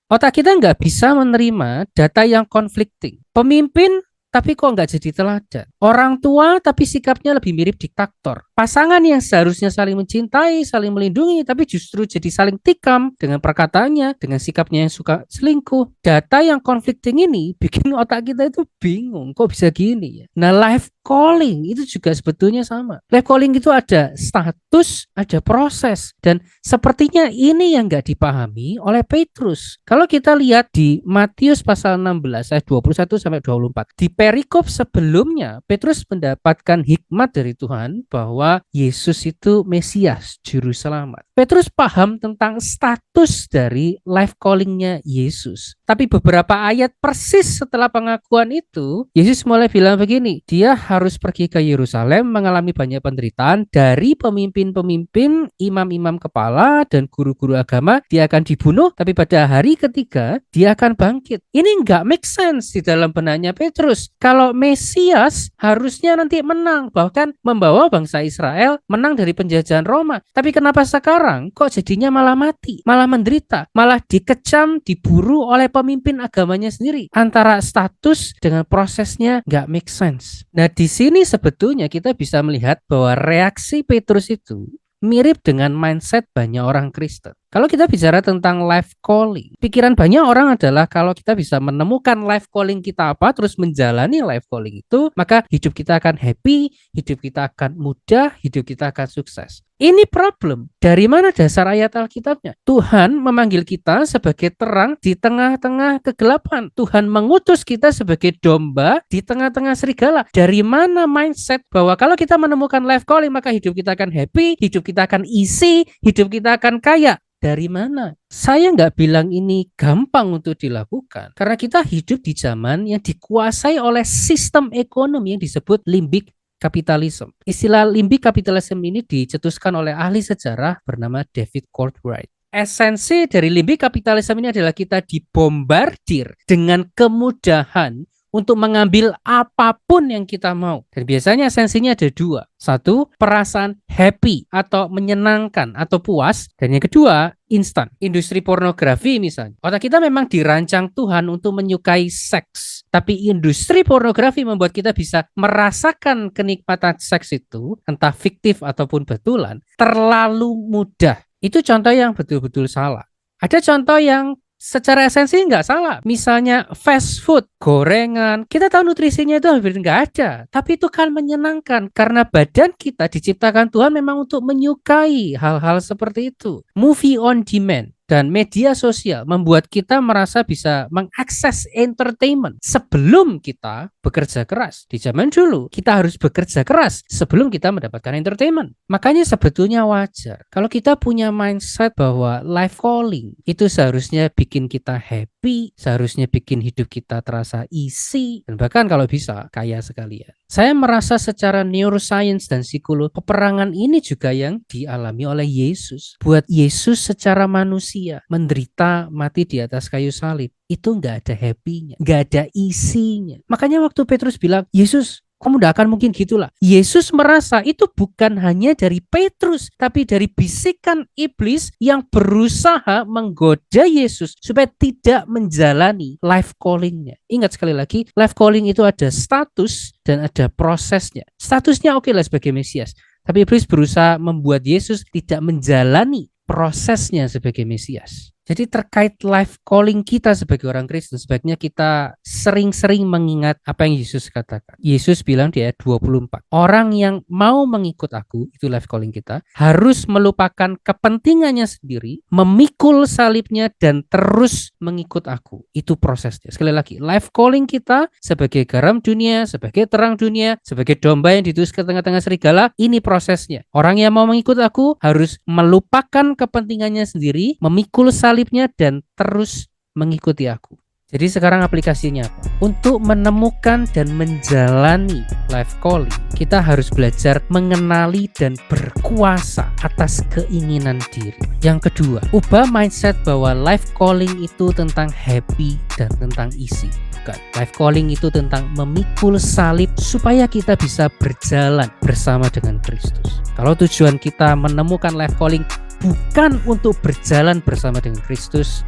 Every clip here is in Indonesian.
Otak kita nggak bisa menerima data yang conflicting. Pemimpin tapi kok nggak jadi teladan. Orang tua tapi sikapnya lebih mirip diktator. Pasangan yang seharusnya saling mencintai, saling melindungi, tapi justru jadi saling tikam dengan perkataannya, dengan sikapnya yang suka selingkuh. Data yang conflicting ini bikin otak kita itu bingung, kok bisa gini ya. Nah, life calling itu juga sebetulnya sama. Life calling itu ada status, ada proses, dan sepertinya ini yang nggak dipahami oleh Petrus. Kalau kita lihat di Matius pasal 16 ayat 21 sampai 24, di perikop sebelumnya Petrus mendapatkan hikmat dari Tuhan bahwa Yesus itu Mesias, juru selamat. Petrus paham tentang status dari life calling-nya Yesus. Tapi beberapa ayat persis setelah pengakuan itu, Yesus mulai bilang begini, dia harus pergi ke Yerusalem mengalami banyak penderitaan dari pemimpin-pemimpin, imam-imam kepala, dan guru-guru agama. Dia akan dibunuh, tapi pada hari ketiga, dia akan bangkit. Ini nggak make sense di dalam benaknya Petrus. Kalau Mesias harusnya nanti menang, bahkan membawa bangsa Israel menang dari penjajahan Roma. Tapi kenapa sekarang kok jadinya malah mati, malah menderita, malah dikecam, diburu oleh pemimpin agamanya sendiri? Antara status dengan prosesnya nggak make sense. Nah, di sini sebetulnya kita bisa melihat bahwa reaksi Petrus itu mirip dengan mindset banyak orang Kristen. Kalau kita bicara tentang life calling, pikiran banyak orang adalah kalau kita bisa menemukan life calling kita apa, terus menjalani life calling itu, maka hidup kita akan happy, hidup kita akan mudah, hidup kita akan sukses. Ini problem. Dari mana dasar ayat Alkitabnya? Tuhan memanggil kita sebagai terang di tengah-tengah kegelapan. Tuhan mengutus kita sebagai domba di tengah-tengah serigala. Dari mana mindset bahwa kalau kita menemukan life calling, maka hidup kita akan happy, hidup kita akan easy, hidup kita akan kaya? Dari mana? Saya nggak bilang ini gampang untuk dilakukan. Karena kita hidup di zaman yang dikuasai oleh sistem ekonomi yang disebut limbic capitalism. Istilah limbic capitalism ini dicetuskan oleh ahli sejarah bernama David Courtwright. Esensi dari limbic capitalism ini adalah kita dibombardir dengan kemudahan untuk mengambil apapun yang kita mau. Dan biasanya esensinya ada dua. Satu, perasaan happy atau menyenangkan atau puas. Dan yang kedua, instan. Industri pornografi misalnya. Otak kita memang dirancang Tuhan untuk menyukai seks. Tapi industri pornografi membuat kita bisa merasakan kenikmatan seks itu, entah fiktif ataupun betulan, terlalu mudah. Itu contoh yang betul-betul salah. Ada contoh yang secara esensi nggak salah. Misalnya fast food, gorengan. Kita tahu nutrisinya itu hampir nggak ada. Tapi itu kan menyenangkan. Karena badan kita diciptakan Tuhan memang untuk menyukai hal-hal seperti itu. Movie on demand dan media sosial membuat kita merasa bisa mengakses entertainment sebelum kita bekerja keras. Di zaman dulu, kita harus bekerja keras sebelum kita mendapatkan entertainment. Makanya sebetulnya wajar kalau kita punya mindset bahwa life calling itu seharusnya bikin kita happy, seharusnya bikin hidup kita terasa easy, dan bahkan kalau bisa kaya sekalian. Saya merasa secara neuroscience dan psikologi, peperangan ini juga yang dialami oleh Yesus. Buat Yesus secara manusia, menderita mati di atas kayu salib, itu nggak ada happy-nya, nggak ada isinya. Makanya waktu Petrus bilang, Yesus, kamu tidak akan mungkin gitulah. Yesus merasa itu bukan hanya dari Petrus, tapi dari bisikan iblis yang berusaha menggoda Yesus supaya tidak menjalani life calling-nya. Ingat sekali lagi, life calling itu ada status dan ada prosesnya. Statusnya oke lah sebagai Mesias, tapi iblis berusaha membuat Yesus tidak menjalani prosesnya sebagai Mesias. Jadi terkait life calling kita sebagai orang Kristen, sebaiknya kita sering-sering mengingat apa yang Yesus katakan. Yesus bilang di ayat 24, orang yang mau mengikut aku, itu life calling kita, harus melupakan kepentingannya sendiri, memikul salibnya dan terus mengikut aku. Itu prosesnya. Sekali lagi, life calling kita sebagai garam dunia, sebagai terang dunia, sebagai domba yang ditusuk ke tengah-tengah serigala, ini prosesnya. Orang yang mau mengikut aku harus melupakan kepentingannya sendiri, memikul salibnya dan terus mengikuti aku. Jadi sekarang aplikasinya apa? Untuk menemukan dan menjalani life calling, kita harus belajar mengenali dan berkuasa atas keinginan diri. Yang kedua, ubah mindset bahwa life calling itu tentang happy dan tentang easy. Bukan. Life calling itu tentang memikul salib supaya kita bisa berjalan bersama dengan Kristus. Kalau tujuan kita menemukan life calling bukan untuk berjalan bersama dengan Kristus,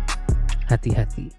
hati-hati.